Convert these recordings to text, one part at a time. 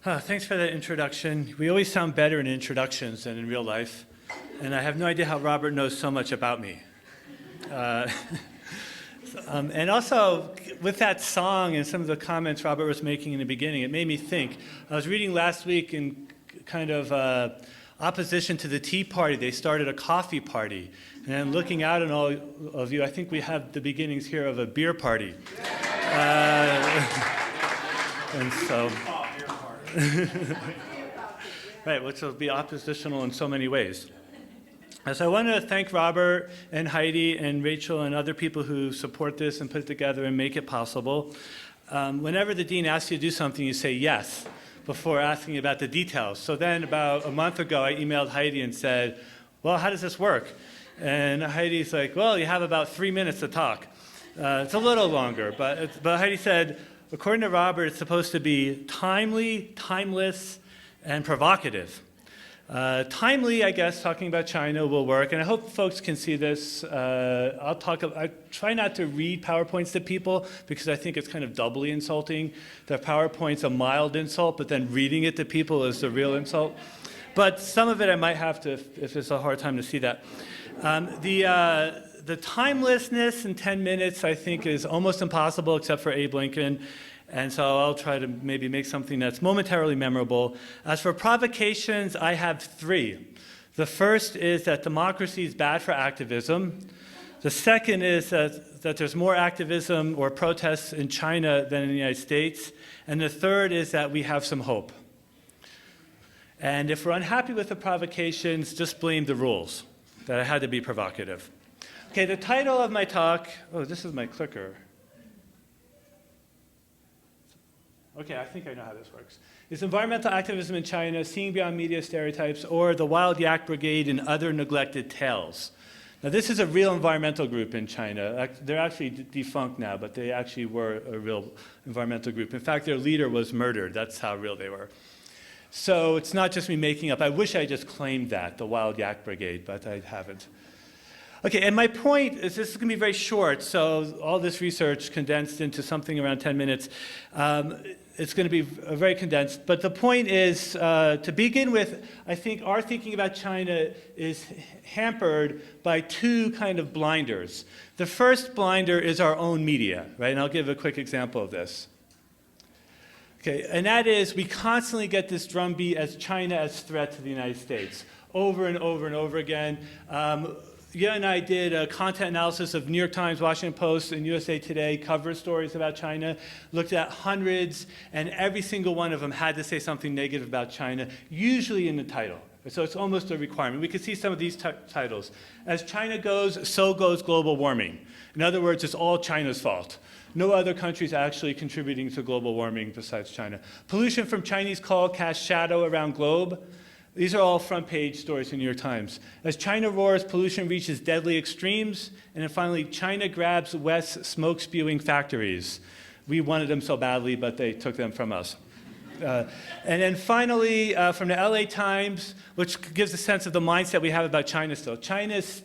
Thanks for that introduction. We always sound better in introductions than in real life, and I have no idea how Robert knows so much about me. And also, with that song and some of the comments Robert was making in the beginning, it made me think. I was reading last week in kind of opposition to the Tea Party, they started a coffee party. And looking out on all of you, I think we have the beginnings here of a beer party. And so, right, which will be oppositional in so many ways. So I want to thank Robert and Heidi and Rachel and other people who support this and put it together and make it possible. Whenever the dean asks you to do something, you say yes before asking about the details. So then about a month ago, I emailed Heidi and said, well, how does this work? And Heidi's like, well, you have about 3 minutes to talk. It's a little longer, but Heidi said, according to Robert, it's supposed to be timely, timeless, and provocative. Timely, I guess, talking about China will work, and I hope folks can see this. I try not to read PowerPoints to people because I think it's kind of doubly insulting. The PowerPoint's a mild insult, but then reading it to people is the real insult. But some of it I might have to, if it's a hard time to see that. The timelessness in 10 minutes, I think, is almost impossible except for Abe Lincoln. And so I'll try to maybe make something that's momentarily memorable. As for provocations, I have 3. The first is that democracy is bad for activism. The second is that there's more activism or protests in China than in the United States. And the third is that we have some hope. And if we're unhappy with the provocations, just blame the rules, that I had to be provocative. Okay, the title of my talk, oh, this is my clicker. Okay, I think I know how this works. It's Environmental Activism in China, Seeing Beyond Media Stereotypes, or the Wild Yak Brigade and Other Neglected Tales. Now, this is a real environmental group in China. They're actually defunct now, but they actually were a real environmental group. In fact, their leader was murdered. That's how real they were. So it's not just me making up. I wish I just claimed that, the Wild Yak Brigade, but I haven't. Okay, and my point is this is going to be very short, so all this research condensed into something around 10 minutes. It's going to be very condensed, but the point is, to begin with, I think our thinking about China is hampered by 2 kind of blinders. The first blinder is our own media, right? And I'll give a quick example of this. Okay, and that is we constantly get this drumbeat as China as threat to the United States, over and over and over again. You and I did a content analysis of New York Times, Washington Post, and USA Today cover stories about China, looked at hundreds, and every single one of them had to say something negative about China, usually in the title. So it's almost a requirement. We could see some of these titles. As China goes, so goes global warming. In other words, it's all China's fault. No other country is actually contributing to global warming besides China. Pollution from Chinese coal casts shadow around globe. These are all front page stories in New York Times. As China roars, pollution reaches deadly extremes. And then finally, China grabs West's smoke spewing factories. We wanted them so badly, but they took them from us. And then finally, from the LA Times, which gives a sense of the mindset we have about China still. China's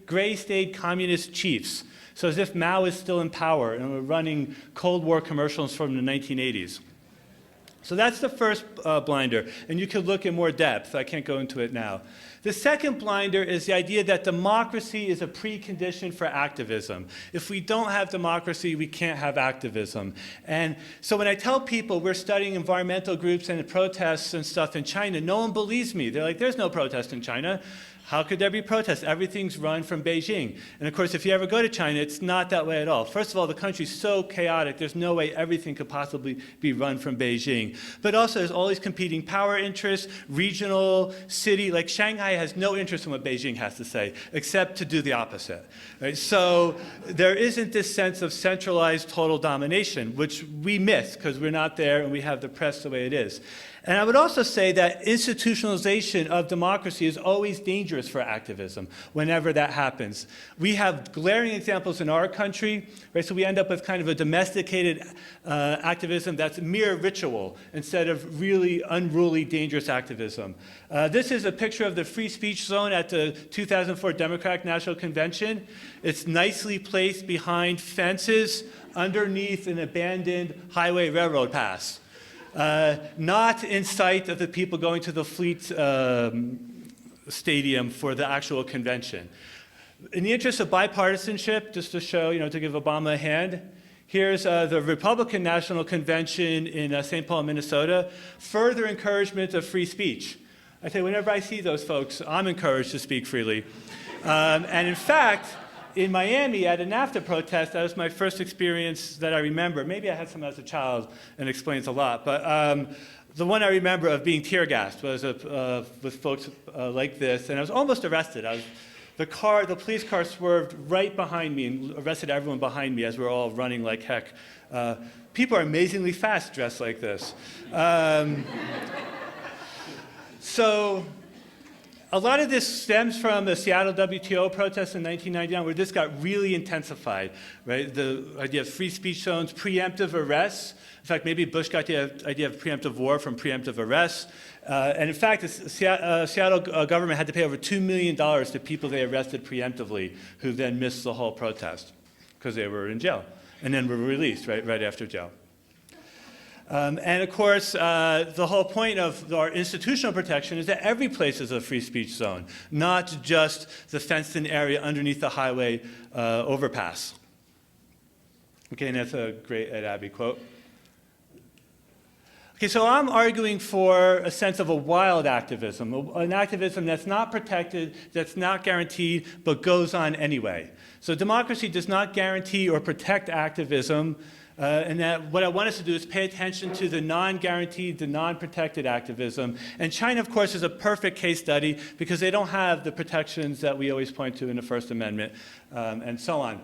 gray-stayed communist chiefs. So as if Mao is still in power and we're running Cold War commercials from the 1980s. So that's the first blinder, and you could look in more depth. I can't go into it now. The second blinder is the idea that democracy is a precondition for activism. If we don't have democracy, we can't have activism. And so when I tell people we're studying environmental groups and protests and stuff in China, no one believes me. They're like, there's no protest in China. How could there be protests? Everything's run from Beijing. And of course, if you ever go to China, it's not that way at all. First of all, the country's so chaotic, there's no way everything could possibly be run from Beijing. But also, there's all these competing power interests, regional, city, like Shanghai has no interest in what Beijing has to say, except to do the opposite. Right? So there isn't this sense of centralized total domination, which we miss because we're not there and we have the press the way it is. And I would also say that institutionalization of democracy is always dangerous for activism whenever that happens. We have glaring examples in our country, right? So we end up with kind of a domesticated activism that's mere ritual instead of really unruly, dangerous activism. This is a picture of the free speech zone at the 2004 Democratic National Convention. It's nicely placed behind fences underneath an abandoned highway railroad pass. not in sight of the people going to the Fleet Stadium for the actual convention. In the interest of bipartisanship, just to show, to give Obama a hand, here's the Republican National Convention in St. Paul, Minnesota, further encouragement of free speech. I tell you, whenever I see those folks, I'm encouraged to speak freely. And in fact, in Miami at a NAFTA protest, that was my first experience that I remember. Maybe I had some as a child, and explains a lot. But the one I remember of being tear gassed was with folks like this, and I was almost arrested. The police car swerved right behind me and arrested everyone behind me as we were all running like heck. People are amazingly fast dressed like this. So a lot of this stems from the Seattle WTO protests in 1999, where this got really intensified, right? The idea of free speech zones, preemptive arrests. In fact, maybe Bush got the idea of preemptive war from preemptive arrests. And in fact, the Seattle government had to pay over $2 million to people they arrested preemptively, who then missed the whole protest because they were in jail and then were released right after jail. And of course, the whole point of our institutional protection is that every place is a free speech zone, not just the fenced-in area underneath the highway overpass. Okay, and that's a great Ed Abbey quote. Okay, so I'm arguing for a sense of a wild activism, an activism that's not protected, that's not guaranteed, but goes on anyway. So democracy does not guarantee or protect activism, and that what I want us to do is pay attention to the non-guaranteed, the non-protected activism. And China, of course, is a perfect case study because they don't have the protections that we always point to in the First Amendment, and so on.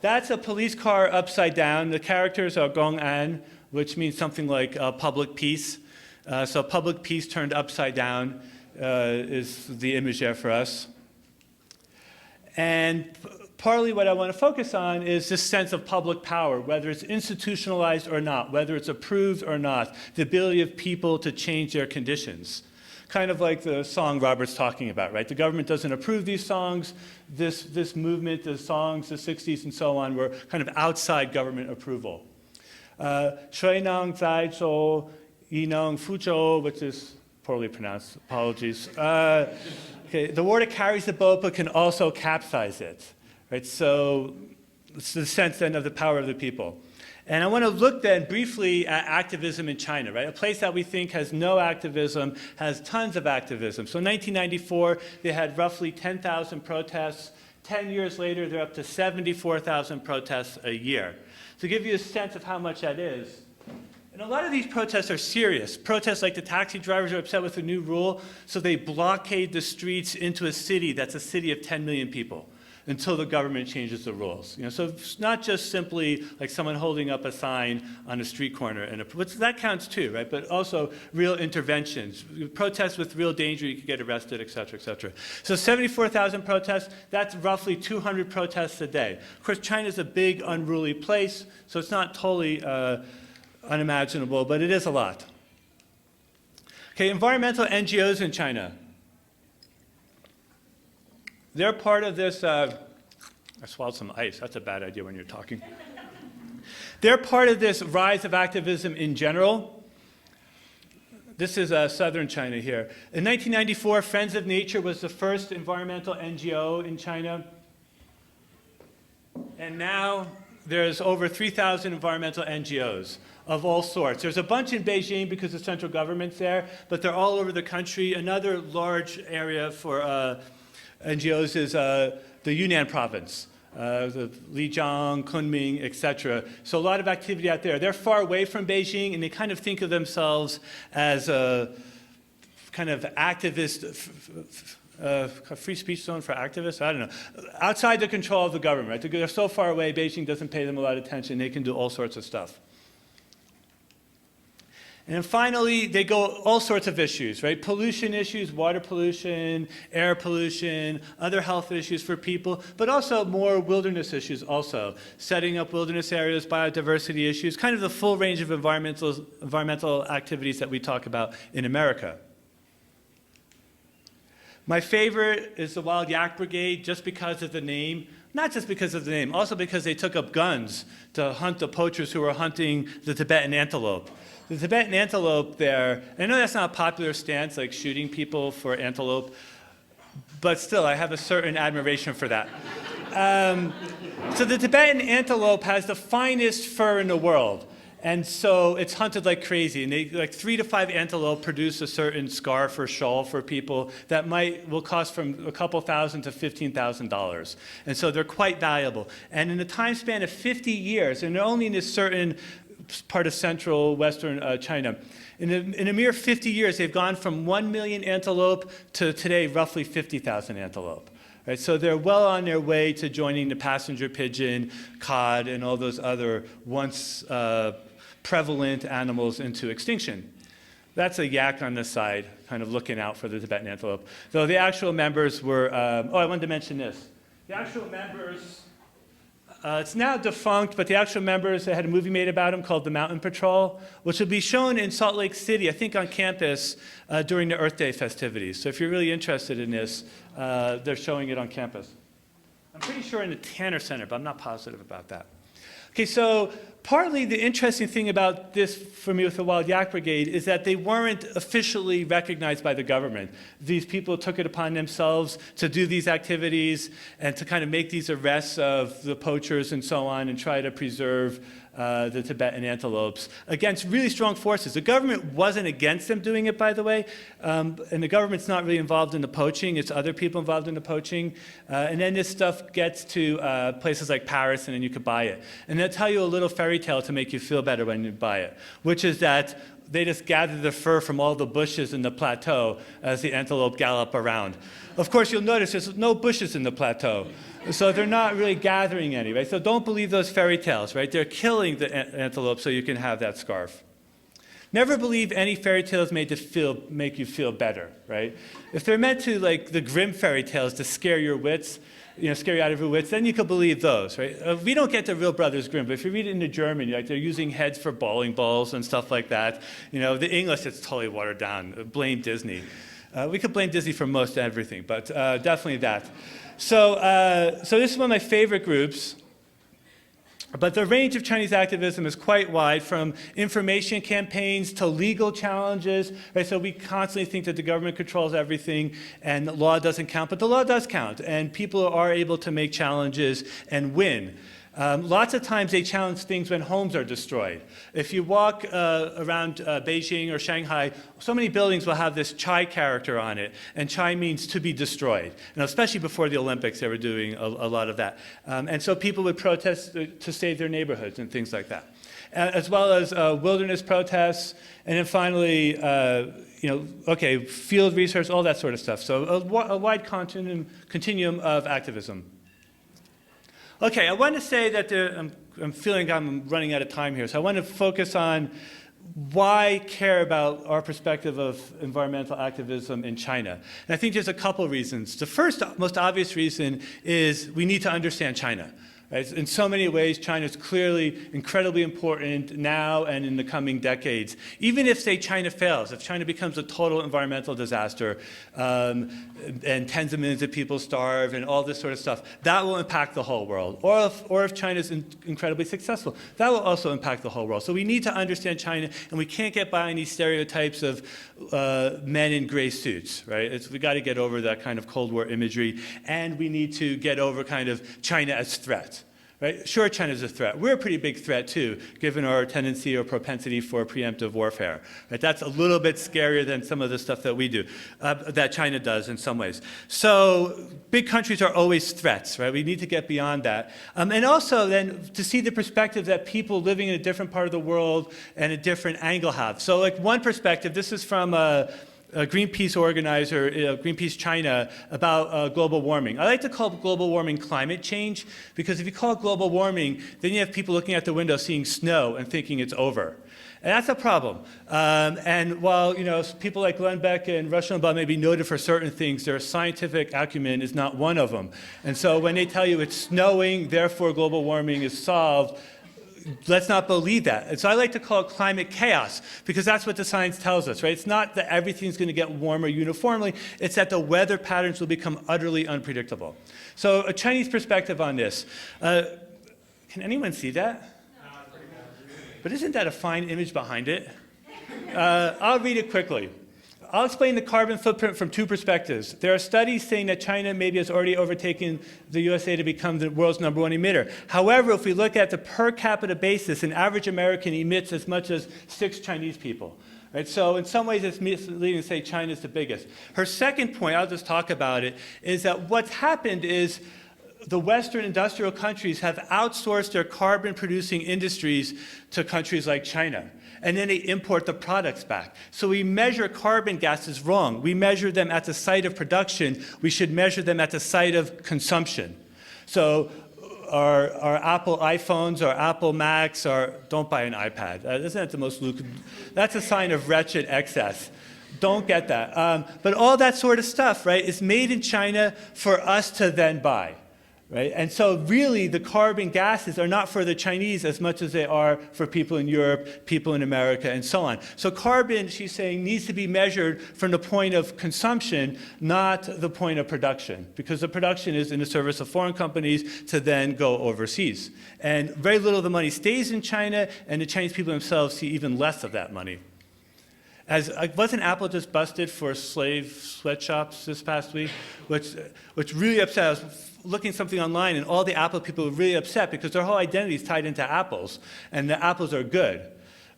That's a police car upside down. The characters are Gong'an, which means something like public peace. So public peace turned upside down is the image there for us. And partly what I want to focus on is this sense of public power, whether it's institutionalized or not, whether it's approved or not, the ability of people to change their conditions. Kind of like the song Robert's talking about, right? The government doesn't approve these songs. This movement, the songs, the 60s and so on, were kind of outside government approval. Shui nang zai zhou, yi nang fu zhou, which is poorly pronounced, apologies. Okay, the water carries the boat but can also capsize it. Right, so it's the sense then of the power of the people. And I want to look then briefly at activism in China, right? A place that we think has no activism, has tons of activism. So in 1994, they had roughly 10,000 protests. 10 years later, they're up to 74,000 protests a year. To give you a sense of how much that is, and a lot of these protests are serious. Protests like the taxi drivers are upset with the new rule, so they blockade the streets into a city that's a city of 10 million people, until the government changes the rules. So it's not just simply like someone holding up a sign on a street corner, and that counts too, right? But also real interventions, protests with real danger, you could get arrested, et cetera, et cetera. So 74,000 protests, that's roughly 200 protests a day. Of course, China's a big, unruly place, so it's not totally unimaginable, but it is a lot. Okay, environmental NGOs in China. They're part of this, I swallowed some ice, that's a bad idea when you're talking. They're part of this rise of activism in general. This is southern China here. In 1994, Friends of Nature was the first environmental NGO in China. And now there's over 3,000 environmental NGOs of all sorts. There's a bunch in Beijing because the central government's there, but they're all over the country. Another large area for NGOs is the Yunnan province, the Lijiang, Kunming, etc. So a lot of activity out there. They're far away from Beijing, and they kind of think of themselves as a kind of activist, free speech zone for activists? I don't know. Outside the control of the government, right? They're so far away, Beijing doesn't pay them a lot of attention. They can do all sorts of stuff. And then finally, they go all sorts of issues, right? Pollution issues, water pollution, air pollution, other health issues for people, but also more wilderness issues also. Setting up wilderness areas, biodiversity issues, kind of the full range of environmental activities that we talk about in America. My favorite is the Wild Yak Brigade, just because of the name. not just because of the name, also because they took up guns to hunt the poachers who were hunting the Tibetan antelope. The Tibetan antelope there, I know that's not a popular stance, like shooting people for antelope, but still, I have a certain admiration for that. So the Tibetan antelope has the finest fur in the world. And so it's hunted like crazy. And they, like 3 to 5 antelope produce a certain scarf or shawl for people that will cost from a couple $1,000 to $15,000. And so they're quite valuable. And in a time span of 50 years, and they're only in this certain part of central western China, in a mere 50 years, they've gone from 1 million antelope to today roughly 50,000 antelope. Right, so they're well on their way to joining the passenger pigeon, cod, and all those other once prevalent animals into extinction. That's a yak on this side, kind of looking out for the Tibetan antelope. Though the actual members were, I wanted to mention this. The actual members, it's now defunct, but the actual members, they had a movie made about them called The Mountain Patrol, which will be shown in Salt Lake City, I think on campus, during the Earth Day festivities. So if you're really interested in this, they're showing it on campus. I'm pretty sure in the Tanner Center, but I'm not positive about that. Okay, so partly the interesting thing about this for me with the Wild Yak Brigade is that they weren't officially recognized by the government. These people took it upon themselves to do these activities and to kind of make these arrests of the poachers and so on and try to preserve the Tibetan antelopes against really strong forces. The government wasn't against them doing it, by the way, and the government's not really involved in the poaching. It's other people involved in the poaching. And then this stuff gets to places like Paris, and then you could buy it. And they'll tell you a little fairy tale to make you feel better when you buy it, which is that they just gather the fur from all the bushes in the plateau as the antelope gallop around. Of course, you'll notice there's no bushes in the plateau. So they're not really gathering any, right? So don't believe those fairy tales, right? They're killing the antelope so you can have that scarf. Never believe any fairy tales made to make you feel better, right? If they're meant to, like the Grimm fairy tales, to scare your wits, scare you out of your wits, then you could believe those, right? We don't get the real Brothers Grimm, but if you read it in the German, like they're using heads for bowling balls and stuff like that. The English, it's totally watered down. Blame Disney. We could blame Disney for most everything, but definitely that. So this is one of my favorite groups. But the range of Chinese activism is quite wide, from information campaigns to legal challenges. Right? So we constantly think that the government controls everything and the law doesn't count, but the law does count, and people are able to make challenges and win. Lots of times they challenge things when homes are destroyed. If you walk around Beijing or Shanghai, so many buildings will have this Chai character on it, and Chai means to be destroyed. And especially before the Olympics, they were doing a lot of that. And so people would protest to save their neighborhoods and things like that. As well as wilderness protests, and then finally, field research, all that sort of stuff. So a wide continuum of activism. Okay, I want to say that I'm feeling I'm running out of time here, so I want to focus on why care about our perspective of environmental activism in China. And I think there's a couple reasons. The first, most obvious reason is we need to understand China. Right? In so many ways, China is clearly incredibly important now and in the coming decades. Even if, say, China fails, if China becomes a total environmental disaster and tens of millions of people starve and all this sort of stuff, that will impact the whole world. Or if China is incredibly successful, that will also impact the whole world. So we need to understand China, and we can't get by on these stereotypes of men in gray suits. Right? We got to get over that kind of Cold War imagery, and we need to get over kind of China as threat. Right? Sure, China's a threat. We're a pretty big threat, too, given our tendency or propensity for preemptive warfare. Right? That's a little bit scarier than some of the stuff that we do, that China does in some ways. So big countries are always threats. Right? We need to get beyond that. And also, then, to see the perspective that people living in a different part of the world and a different angle have. So, like, one perspective, this is from a Greenpeace organizer, Greenpeace China, about global warming. I like to call global warming climate change, because if you call it global warming, then you have people looking out the window seeing snow and thinking it's over. And that's a problem. And while people like Glenn Beck and Rush Limbaugh may be noted for certain things, their scientific acumen is not one of them. And so when they tell you it's snowing, therefore global warming is solved, let's not believe that. And so I like to call it climate chaos, because that's what the science tells us, right? It's not that everything's going to get warmer uniformly, it's that the weather patterns will become utterly unpredictable. So a Chinese perspective on this. Can anyone see that? But isn't that a fine image behind it? I'll read it quickly. I'll explain the carbon footprint from two perspectives. There are studies saying that China maybe has already overtaken the USA to become the world's #1 emitter. However, if we look at the per capita basis, an average American emits as much as 6 Chinese people. Right? So in some ways it's misleading to say China's the biggest. Her second point, I'll just talk about it, is that what's happened is the Western industrial countries have outsourced their carbon-producing industries to countries like China. And then they import the products back. So we measure carbon gases wrong. We measure them at the site of production. We should measure them at the site of consumption. So our Apple iPhones, our Apple Macs, don't buy an iPad. Isn't that the most lucrative? That's a sign of wretched excess. Don't get that. But all that sort of stuff, right, is made in China for us to then buy. Right? And so really the carbon gases are not for the Chinese as much as they are for people in Europe, people in America, and so on. So carbon, she's saying, needs to be measured from the point of consumption, not the point of production, because the production is in the service of foreign companies to then go overseas. And very little of the money stays in China, and the Chinese people themselves see even less of that money. Wasn't Apple just busted for slave sweatshops this past week? Which really upset us. I was looking something online, and all the Apple people were really upset because their whole identity is tied into apples, and the apples are good.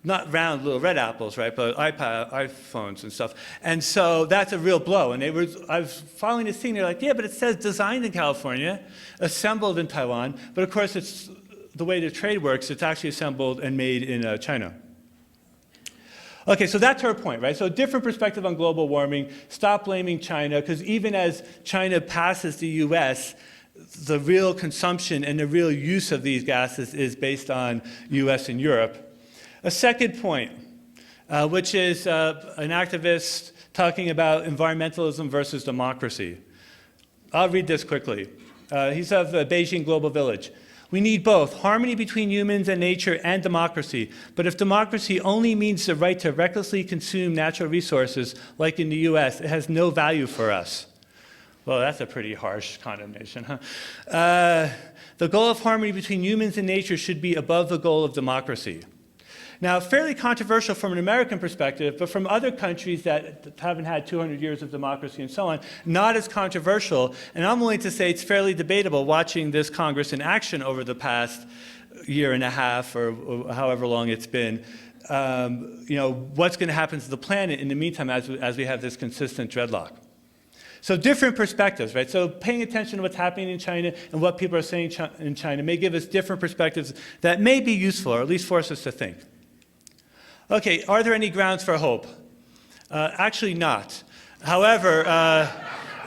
Not round little red apples, right, but iPhones and stuff. And so that's a real blow. And I was following this thing, they're like, yeah, but it says designed in California, assembled in Taiwan, but of course it's the way the trade works, it's actually assembled and made in China. Okay, so that's her point, right? So a different perspective on global warming. Stop blaming China, because even as China passes the US, the real consumption and the real use of these gases is based on US and Europe. A second point, which is an activist talking about environmentalism versus democracy. I'll read this quickly. He's of Beijing Global Village. We need both, harmony between humans and nature and democracy. But if democracy only means the right to recklessly consume natural resources, like in the US, it has no value for us. Well, that's a pretty harsh condemnation, huh? The goal of harmony between humans and nature should be above the goal of democracy. Now, fairly controversial from an American perspective, but from other countries that haven't had 200 years of democracy and so on, not as controversial. And I'm willing to say it's fairly debatable watching this Congress in action over the past year and a half or however long it's been. What's going to happen to the planet in the meantime as we have this consistent dreadlock. So different perspectives, right? So paying attention to what's happening in China and what people are saying in China may give us different perspectives that may be useful, or at least force us to think. Okay, are there any grounds for hope? Actually not. However,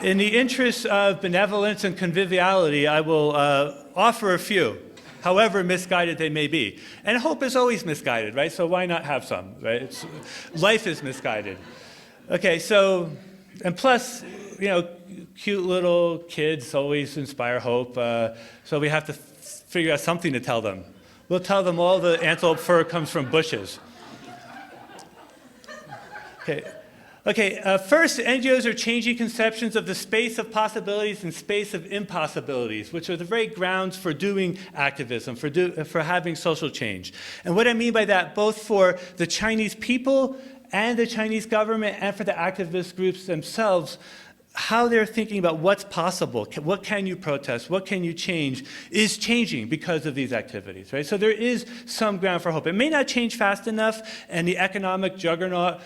in the interest of benevolence and conviviality, I will offer a few, however misguided they may be. And hope is always misguided, right? So why not have some, right? Life is misguided. Okay, so, and plus, cute little kids always inspire hope, so we have to figure out something to tell them. We'll tell them all the antelope fur comes from bushes. First, NGOs are changing conceptions of the space of possibilities and space of impossibilities, which are the very grounds for doing activism, for having social change. And what I mean by that, both for the Chinese people and the Chinese government and for the activist groups themselves, how they're thinking about what's possible, what can you protest, what can you change, is changing because of these activities, right? So there is some ground for hope. It may not change fast enough, and the economic juggernaut,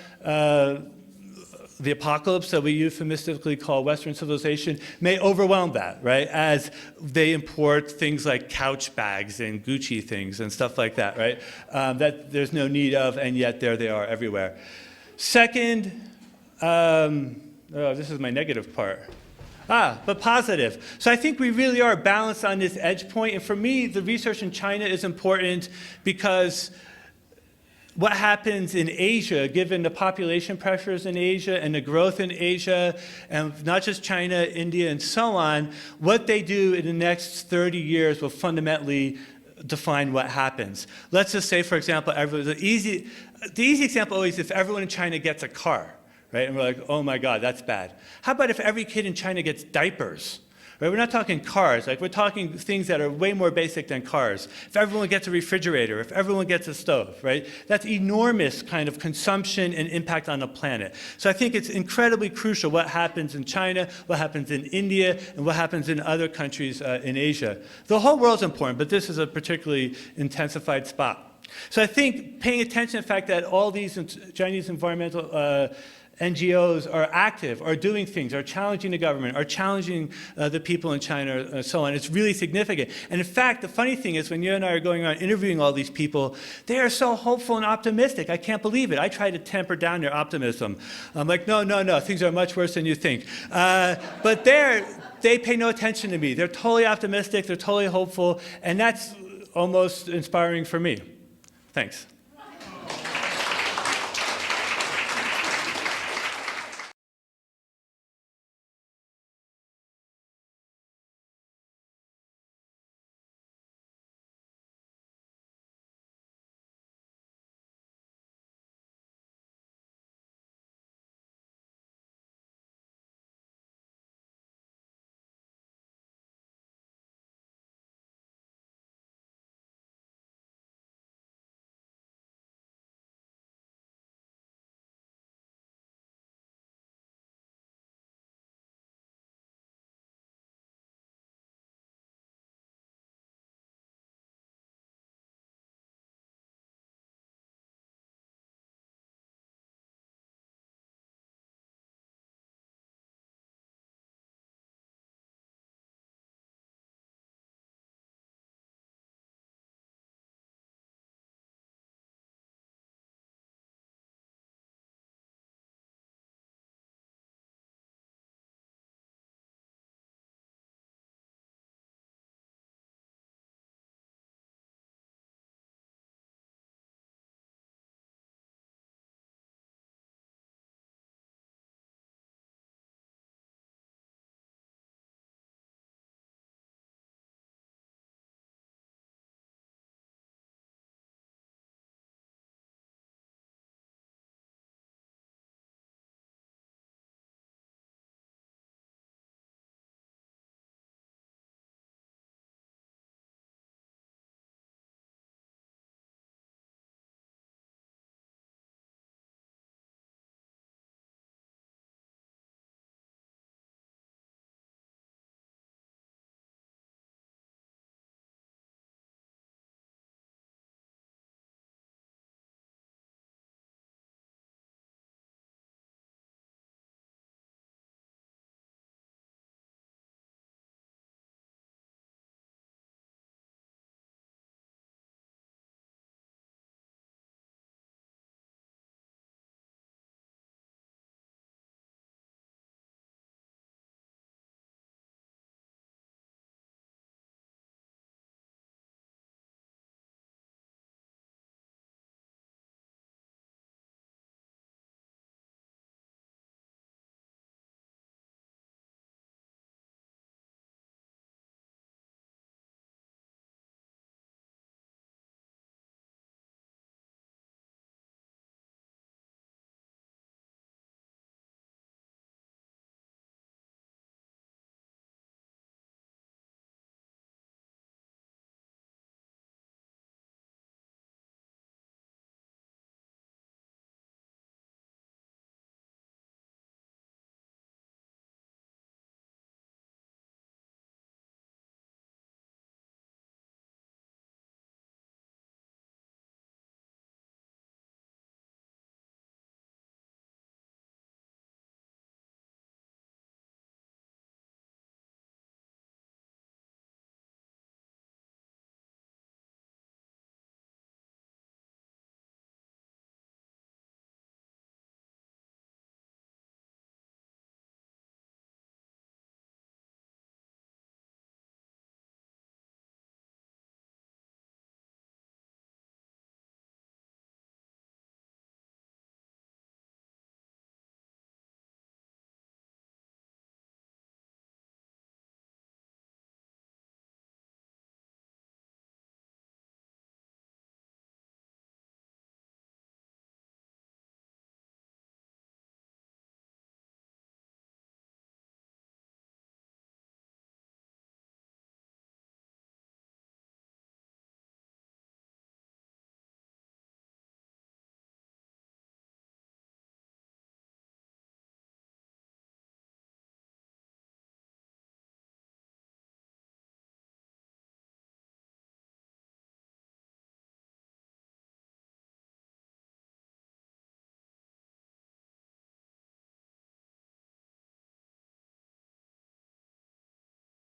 the apocalypse that we euphemistically call Western civilization, may overwhelm that, right? As they import things like couch bags and Gucci things and stuff like that, right? That there's no need of, and yet there they are everywhere. Second, this is my negative part. But positive. So I think we really are balanced on this edge point. And for me, the research in China is important because what happens in Asia, given the population pressures in Asia and the growth in Asia, and not just China, India, and so on, what they do in the next 30 years will fundamentally define what happens. Let's just say, for example, the easy example always is if everyone in China gets a car, right? And we're like, oh my God, that's bad. How about if every kid in China gets diapers? Right? We're not talking cars, like we're talking things that are way more basic than cars. If everyone gets a refrigerator, if everyone gets a stove, right? That's enormous kind of consumption and impact on the planet. So I think it's incredibly crucial what happens in China, what happens in India, and what happens in other countries in Asia. The whole world's important, but this is a particularly intensified spot. So I think paying attention to the fact that all these Chinese environmental NGOs are active, are doing things, are challenging the government, are challenging the people in China, and so on. It's really significant. And in fact, the funny thing is when you and I are going around interviewing all these people, they are so hopeful and optimistic. I can't believe it. I try to temper down their optimism. I'm like, no, things are much worse than you think. But they pay no attention to me. They're totally optimistic, they're totally hopeful, and that's almost inspiring for me. Thanks.